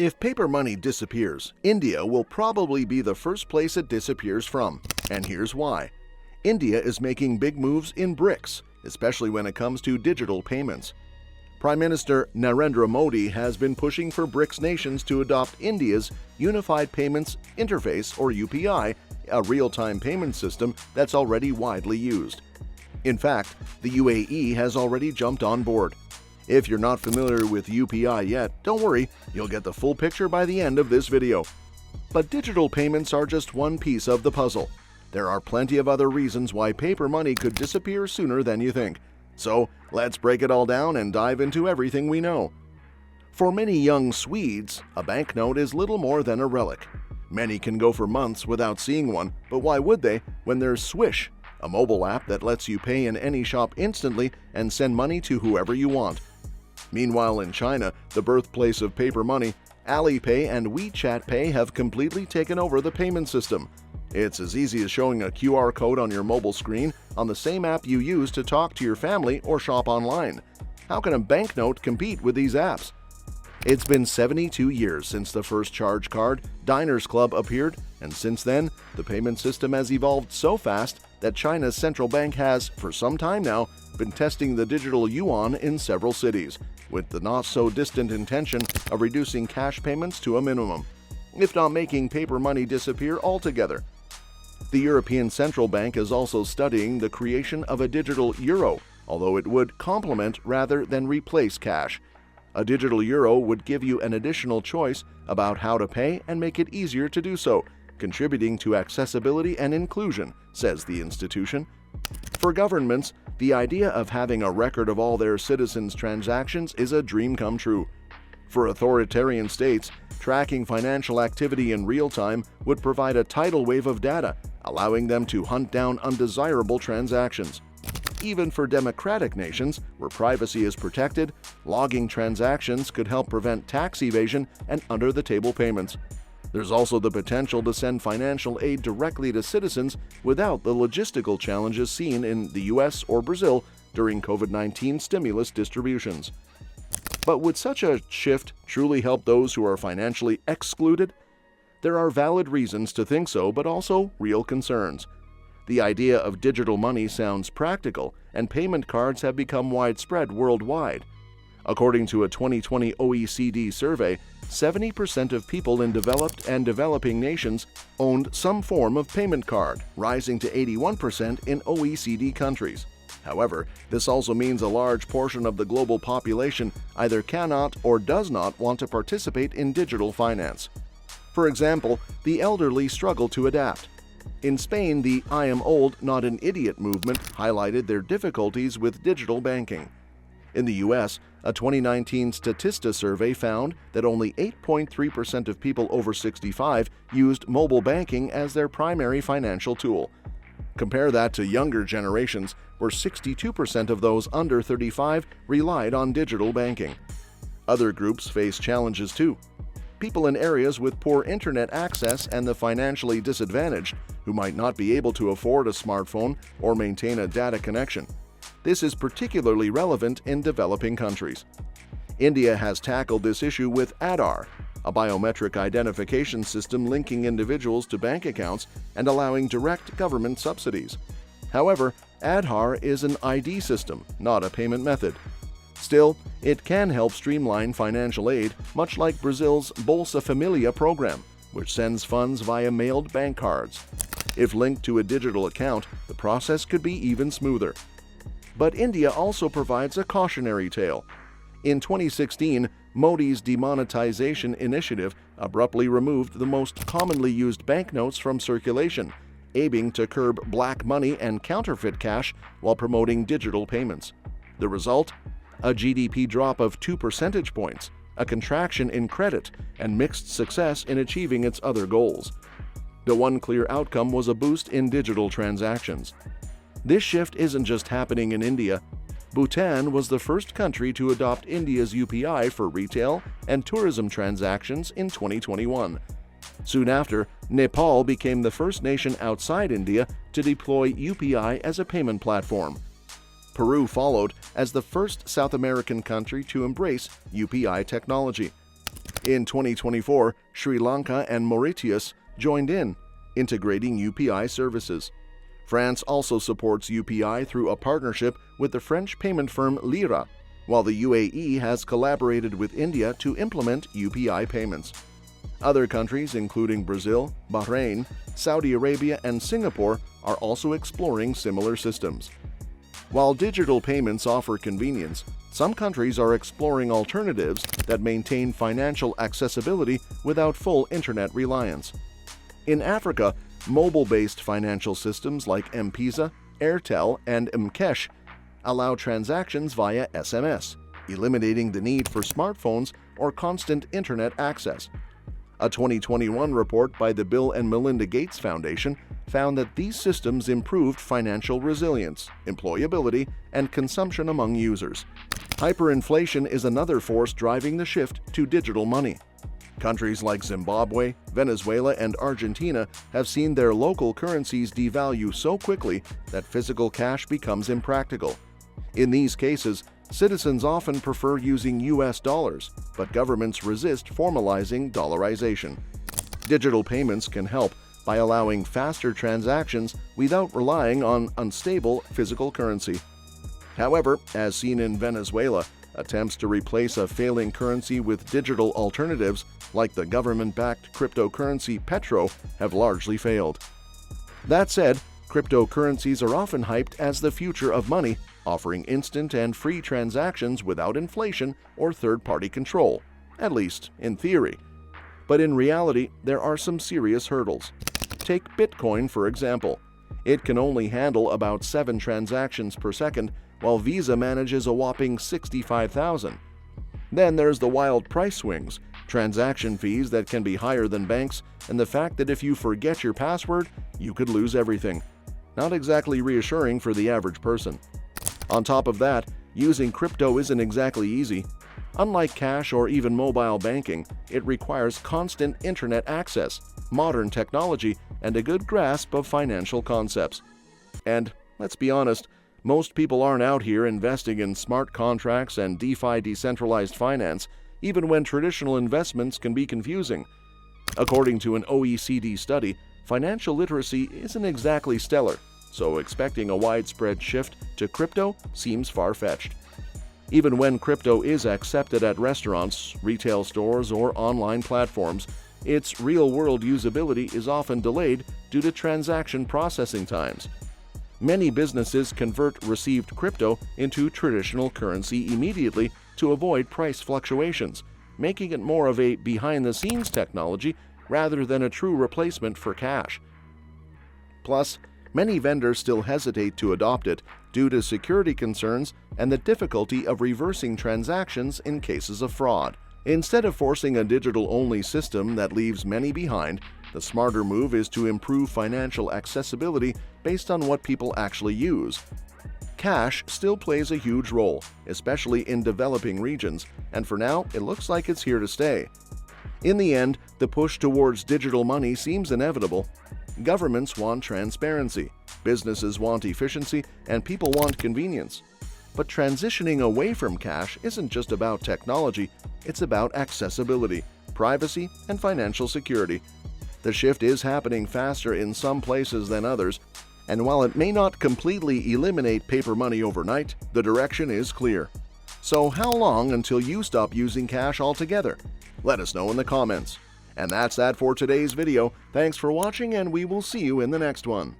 If paper money disappears, India will probably be the first place it disappears from. And here's why. India is making big moves in BRICS, especially when it comes to digital payments. Prime Minister Narendra Modi has been pushing for BRICS nations to adopt India's Unified Payments Interface, or UPI, a real-time payment system that's already widely used. In fact, the UAE has already jumped on board. If you're not familiar with UPI yet, don't worry, you'll get the full picture by the end of this video. But digital payments are just one piece of the puzzle. There are plenty of other reasons why paper money could disappear sooner than you think. So, let's break it all down and dive into everything we know. For many young Swedes, a banknote is little more than a relic. Many can go for months without seeing one, but why would they when there's Swish, a mobile app that lets you pay in any shop instantly and send money to whoever you want. Meanwhile, in China, the birthplace of paper money, Alipay and WeChat Pay have completely taken over the payment system. It's as easy as showing a QR code on your mobile screen on the same app you use to talk to your family or shop online. How can a banknote compete with these apps? It's been 72 years since the first charge card, Diners Club, appeared, and since then, the payment system has evolved so fast that China's central bank has, for some time now, been testing the digital yuan in several cities, with the not-so-distant intention of reducing cash payments to a minimum, if not making paper money disappear altogether. The European Central Bank is also studying the creation of a digital euro, although it would complement rather than replace cash. A digital euro would give you an additional choice about how to pay and make it easier to do so, contributing to accessibility and inclusion, says the institution. For governments, the idea of having a record of all their citizens' transactions is a dream come true. For authoritarian states, tracking financial activity in real time would provide a tidal wave of data, allowing them to hunt down undesirable transactions. Even for democratic nations, where privacy is protected, logging transactions could help prevent tax evasion and under-the-table payments. There's also the potential to send financial aid directly to citizens without the logistical challenges seen in the US or Brazil during COVID-19 stimulus distributions. But would such a shift truly help those who are financially excluded? There are valid reasons to think so, but also real concerns. The idea of digital money sounds practical, and payment cards have become widespread worldwide. According to a 2020 OECD survey, 70% of people in developed and developing nations owned some form of payment card, rising to 81% in OECD countries. However, this also means a large portion of the global population either cannot or does not want to participate in digital finance. For example, the elderly struggle to adapt. In Spain, the I am old, not an idiot movement highlighted their difficulties with digital banking. In the US, a 2019 Statista survey found that only 8.3% of people over 65 used mobile banking as their primary financial tool. Compare that to younger generations, where 62% of those under 35 relied on digital banking. Other groups face challenges too. People in areas with poor internet access and the financially disadvantaged, who might not be able to afford a smartphone or maintain a data connection. This is particularly relevant in developing countries. India has tackled this issue with Aadhaar, a biometric identification system linking individuals to bank accounts and allowing direct government subsidies. However, Aadhaar is an ID system, not a payment method. Still, it can help streamline financial aid, much like Brazil's Bolsa Familia program, which sends funds via mailed bank cards. If linked to a digital account, the process could be even smoother. But India also provides a cautionary tale. In 2016, Modi's demonetization initiative abruptly removed the most commonly used banknotes from circulation, aiming to curb black money and counterfeit cash while promoting digital payments. The result? A GDP drop of 2 percentage points, a contraction in credit, and mixed success in achieving its other goals. The one clear outcome was a boost in digital transactions. This shift isn't just happening in India. Bhutan was the first country to adopt India's UPI for retail and tourism transactions in 2021. Soon after, Nepal became the first nation outside India to deploy UPI as a payment platform. Peru followed as the first South American country to embrace UPI technology. In 2024, Sri Lanka and Mauritius joined in, integrating UPI services. France also supports UPI through a partnership with the French payment firm Lira, while the UAE has collaborated with India to implement UPI payments. Other countries, including Brazil, Bahrain, Saudi Arabia, and Singapore, are also exploring similar systems. While digital payments offer convenience, some countries are exploring alternatives that maintain financial accessibility without full internet reliance. In Africa, mobile-based financial systems like M-Pesa, Airtel, and M-Cash allow transactions via SMS, eliminating the need for smartphones or constant internet access. A 2021 report by the Bill and Melinda Gates Foundation found that these systems improved financial resilience, employability, and consumption among users. Hyperinflation is another force driving the shift to digital money. Countries like Zimbabwe, Venezuela, and Argentina have seen their local currencies devalue so quickly that physical cash becomes impractical. In these cases, citizens often prefer using US dollars, but governments resist formalizing dollarization. Digital payments can help by allowing faster transactions without relying on unstable physical currency. However, as seen in Venezuela, attempts to replace a failing currency with digital alternatives like the government-backed cryptocurrency Petro have largely failed. That said, cryptocurrencies are often hyped as the future of money, offering instant and free transactions without inflation or third-party control, at least in theory. But in reality, there are some serious hurdles. Take Bitcoin, for example. It can only handle about 7 transactions per second, while Visa manages a whopping 65,000. Then there's the wild price swings, transaction fees that can be higher than banks, and the fact that if you forget your password, you could lose everything. Not exactly reassuring for the average person. On top of that, using crypto isn't exactly easy. Unlike cash or even mobile banking, it requires constant internet access, modern technology, and a good grasp of financial concepts. And, let's be honest, most people aren't out here investing in smart contracts and DeFi decentralized finance, even when traditional investments can be confusing. According to an OECD study, financial literacy isn't exactly stellar, so expecting a widespread shift to crypto seems far-fetched. Even when crypto is accepted at restaurants, retail stores, or online platforms, its real-world usability is often delayed due to transaction processing times. Many businesses convert received crypto into traditional currency immediately to avoid price fluctuations, making it more of a behind-the-scenes technology rather than a true replacement for cash. Plus, many vendors still hesitate to adopt it due to security concerns and the difficulty of reversing transactions in cases of fraud. Instead of forcing a digital-only system that leaves many behind, the smarter move is to improve financial accessibility based on what people actually use. Cash still plays a huge role, especially in developing regions, and for now, it looks like it's here to stay. In the end, the push towards digital money seems inevitable. Governments want transparency, businesses want efficiency, and people want convenience. But transitioning away from cash isn't just about technology, it's about accessibility, privacy, and financial security. The shift is happening faster in some places than others, and while it may not completely eliminate paper money overnight, the direction is clear. So how long until you stop using cash altogether? Let us know in the comments. And that's that for today's video. Thanks for watching, and we will see you in the next one.